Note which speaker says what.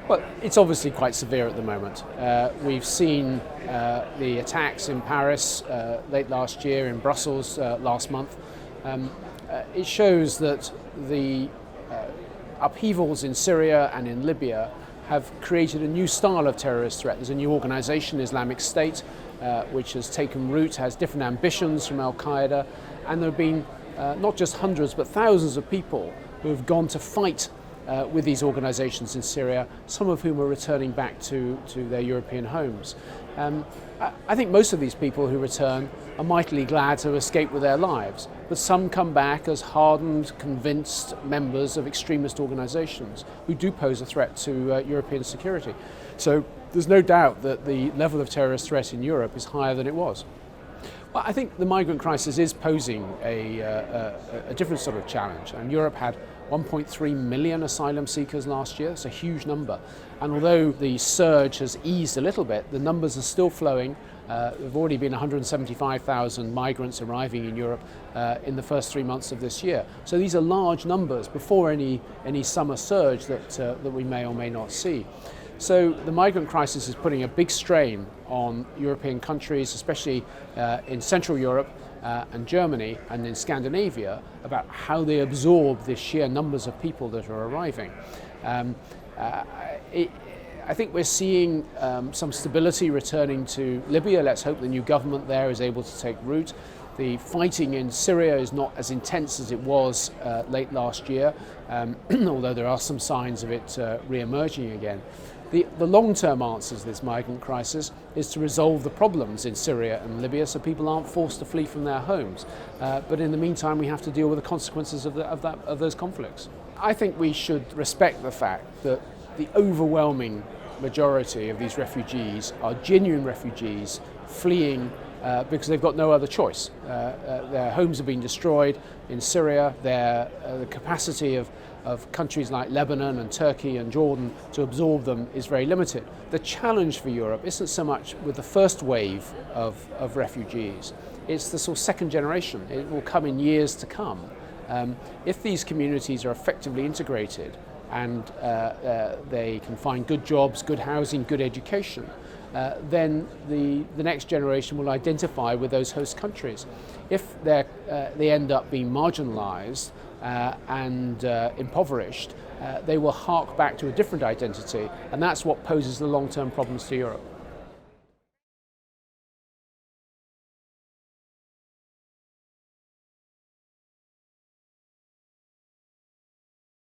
Speaker 1: Well, it's obviously quite severe at the moment. We've seen the attacks in Paris late last year, in Brussels last month. It shows that the upheavals in Syria and in Libya have created a new style of terrorist threat. There's a new organization, Islamic State, which has taken root, has different ambitions from Al-Qaeda, and there have been not just hundreds but thousands of people who have gone to fight with these organizations in Syria, some of whom are returning back to their European homes. I think most of these people who return are mightily glad to escape with their lives, but some come back as hardened, convinced members of extremist organizations who do pose a threat to European security. So there's no doubt that the level of terrorist threat in Europe is higher than it was. Well, I think the migrant crisis is posing a different sort of challenge, and Europe had 1.3 million asylum seekers last year. It's a huge number, and although the surge has eased a little bit, the numbers are still flowing. There have already been 175,000 migrants arriving in Europe in the first 3 months of this year. So these are large numbers before any summer surge that we may or may not see. So the migrant crisis is putting a big strain on European countries, especially in Central Europe and Germany and in Scandinavia, about how they absorb the sheer numbers of people that are arriving. I think we're seeing some stability returning to Libya. Let's hope the new government there is able to take root. The fighting in Syria is not as intense as it was late last year, although there are some signs of it re-emerging again. The long-term answer to this migrant crisis is to resolve the problems in Syria and Libya so people aren't forced to flee from their homes. But in the meantime, we have to deal with the consequences of those conflicts. I think we should respect the fact that the overwhelming majority of these refugees are genuine refugees fleeing because they've got no other choice. Their homes have been destroyed in Syria. The capacity of countries like Lebanon and Turkey and Jordan to absorb them is very limited. The challenge for Europe isn't so much with the first wave of refugees. It's the sort of second generation. It will come in years to come. If these communities are effectively integrated and they can find good jobs, good housing, good education, then the next generation will identify with those host countries. If they end up being marginalized and impoverished, they will hark back to a different identity, and that's what poses the long-term problems to Europe.